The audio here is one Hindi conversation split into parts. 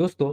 दोस्तों,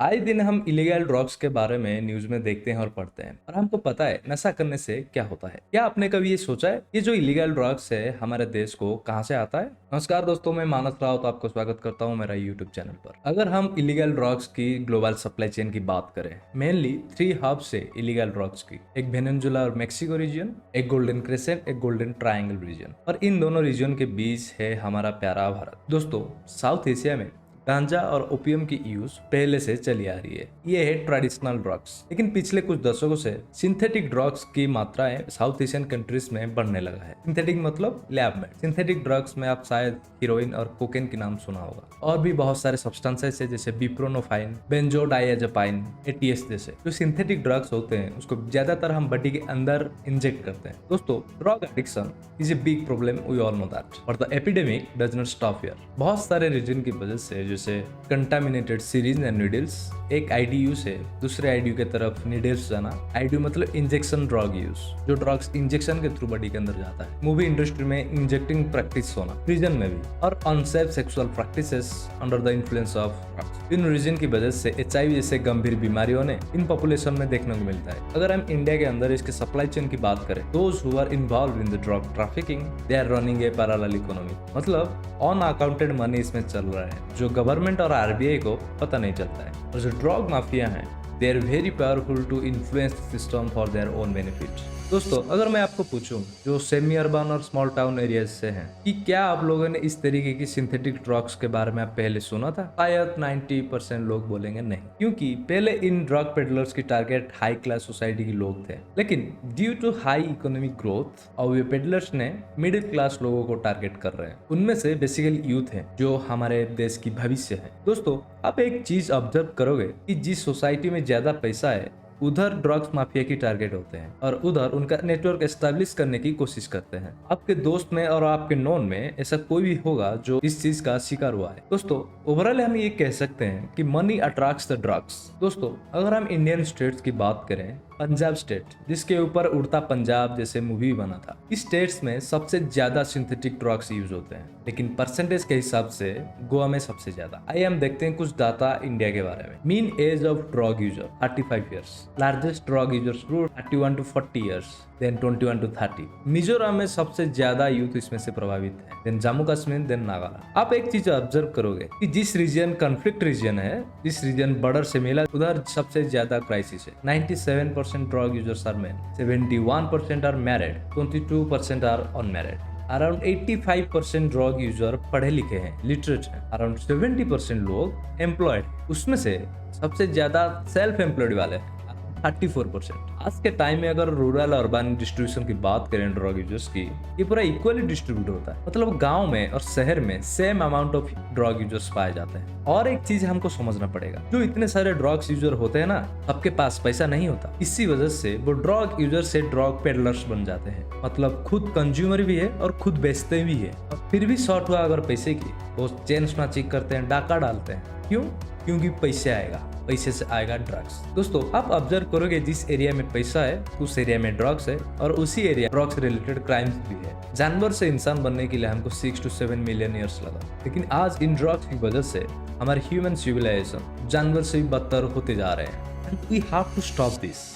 आए दिन हम इलीगल ड्रग्स के बारे में न्यूज में देखते हैं और पढ़ते हैं और हमको पता है नशा करने से क्या होता है। क्या आपने कभी ये सोचा है ये जो इलीगल ड्रग्स है हमारे देश को कहां से आता है? नमस्कार दोस्तों, मैं मानस राउत आपको स्वागत करता हूं मेरा यूट्यूब चैनल पर। अगर हम इलीगल ड्रग्स की ग्लोबल सप्लाई चेन की बात करें, मेनली 3 हब से इलीगल ड्रग्स की, एक वेनेजुएला और मेक्सिको रीजन, एक गोल्डन क्रेसेंट, एक गोल्डन ट्रायंगल रीजन, और इन दोनों रीजन के बीच है हमारा प्यारा भारत। दोस्तों, साउथ एशिया में गांजा और ओपियम की यूज पहले से चली आ रही है। ये है ट्रेडिशनल ड्रग्स, लेकिन पिछले कुछ दशकों से सिंथेटिक ड्रग्स की मात्राएं साउथ एशियन कंट्रीज में बढ़ने लगा है। सिंथेटिक मतलब लैब में। सिंथेटिक ड्रग्स में आप शायद हीरोइन और कोकेन के नाम सुना होगा, और भी बहुत सारे सब्सटेंसेस है जैसे बिप्रोनोफाइन, बेंजोडाइएजापाइन, एटीएस जैसे। जो सिंथेटिक ड्रग्स होते हैं उसको ज्यादातर हम बॉडी के अंदर इंजेक्ट करते हैं। दोस्तों, drug addiction is a big problem, we all know that, but the epidemic does not stop here. बहुत सारे रीजन की वजह से, जैसे कंटामिनेटेड सीरीज एंड नीडल्स, एक आईडीयू से दूसरे आईडीयू के तरफ नीडल्स जाना। आईडीयू मतलब इंजेक्शन ड्रग यूज, जो ड्रग्स इंजेक्शन के थ्रू बॉडी के अंदर जाता है। मूवी इंडस्ट्री में इंजेक्टिंग प्रैक्टिस होना, प्रिजन में भी, और unsafe sexual practices under the influence of drugs. इन रीजन की वजह से एचआईवी जैसे गंभीर बीमारियों ने इन पॉपुलेशन में देखने को मिलता है। अगर हम इंडिया के अंदर इसके सप्लाई चेन की बात करें, those who are involve in the drug trafficking, they are running a parallel economy, मतलब अनअकाउंटेड मनी इसमें चल रहा है जो गवर्नमेंट और आरबीआई को पता नहीं चलता है। और जो ड्रग माफिया हैं, they are very powerful to influence the system for their own benefit. दोस्तों, अगर मैं आपको पूछूं जो सेमी अर्बन और स्मॉल टाउन एरियाज से हैं कि क्या आप लोगों ने इस तरीके की सिंथेटिक ड्रग्स के बारे में आप पहले सुना था, शायद 90% लोग बोलेंगे नहीं, क्योंकि पहले इन ड्रग पेडलर्स की टारगेट हाई क्लास सोसाइटी के लोग थे। लेकिन due to high economic growth अब ये पेडलर्स ने मिडिल क्लास लोगों को टारगेट कर रहे हैं। उनमें से बेसिकली यूथ है जो हमारे देश की भविष्य है। दोस्तों, आप एक चीज ऑब्जर्व करोगे कि जिस सोसाइटी में ज्यादा पैसा है उधर ड्रग्स माफिया की टारगेट होते हैं और उधर उनका नेटवर्क एस्टेब्लिश करने की कोशिश करते हैं। आपके दोस्त में और आपके नोन में ऐसा कोई भी होगा जो इस चीज का शिकार हुआ है। दोस्तों, ओवरऑल हम ये कह सकते हैं कि मनी अट्रैक्ट्स द ड्रग्स। दोस्तों, अगर हम इंडियन स्टेट्स की बात करें, पंजाब स्टेट, जिसके ऊपर उड़ता पंजाब जैसे मूवी बना था, इस स्टेट्स में सबसे ज्यादा सिंथेटिक ड्रग्स यूज होते हैं, लेकिन परसेंटेज के हिसाब से गोवा में सबसे ज्यादा। आइए हम देखते हैं कुछ डाटा इंडिया के बारे में। Mean age of drug user 35 years, largest drug users group 31 to 40 years, then 21 to 30। Mizoram में सबसे ज्यादा यूथ इसमें से प्रभावित है, देन जम्मू कश्मीर, देन नागालैंड। आप एक चीज ऑब्जर्व करोगे कि जिस रीजन कॉन्फ्लिक्ट रीजन है, जिस रीजन बॉर्डर से मिला, उधर सबसे ज्यादा क्राइसिस है। 97% drug users are men, 71% are married, 22% are unmarried. Around 85% drug user पढ़े लिखे हैं, लिटरेट हैं। अराउंड 70% लोग एम्प्लॉयड, उसमें से सबसे ज्यादा सेल्फ एम्प्लॉयड वाले हैं, 34%। आज के टाइम में अगर रूरल अर्बन डिस्ट्रीब्यूशन की बात करें ड्रग यूजर्स की, ये पूरा इक्वली डिस्ट्रीब्यूट होता है, मतलब गांव में और शहर में same amount of drug users पाए जाते हैं। और एक चीज हमको समझना पड़ेगा, जो इतने सारे ड्रग्स यूजर होते हैं ना, सबके पास पैसा नहीं होता। इसी वजह से वो ड्रग यूजर से ड्रग पेडलर्स बन जाते हैं, मतलब खुद कंज्यूमर भी है और खुद बेचते भी है, और फिर भी शॉर्ट हुआ अगर पैसे की, वो चेन स्नैचिंग करते हैं, डाका डालते हैं। क्यों? क्योंकि पैसे आएगा, पैसे से आएगा ड्रग्स। दोस्तों, आप ऑब्जर्व करोगे जिस एरिया में पैसा है उस एरिया में ड्रग्स है, और उसी एरिया ड्रग्स रिलेटेड क्राइम्स भी है। जानवर से इंसान बनने के लिए हमको 6 to 7 मिलियन ईयर्स लगा, लेकिन आज इन ड्रग्स की वजह से हमारे ह्यूमन सिविलाइजेशन जानवर से भी बदतर होते जा रहे हैं। And we have to stop this.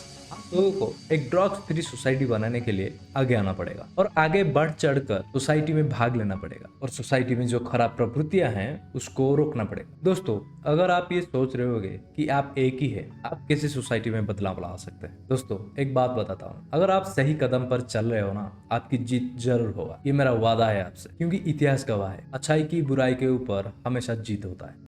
लोगों को एक ड्रग्स फ्री सोसाइटी बनाने के लिए आगे आना पड़ेगा, और आगे बढ़ चढ़कर सोसाइटी में भाग लेना पड़ेगा, और सोसाइटी में जो खराब प्रवृत्तियां हैं उसको रोकना पड़ेगा। दोस्तों, अगर आप ये सोच रहे होगे कि आप एक ही है, आप कैसे सोसाइटी में बदलाव ला सकते हैं? दोस्तों, एक बात बताता हूँ, अगर आप सही कदम पर चल रहे हो ना, आपकी जीत जरूर होगा। ये मेरा वादा है आपसे, क्योंकि इतिहास गवाह है, अच्छाई की बुराई के ऊपर हमेशा जीत होता है।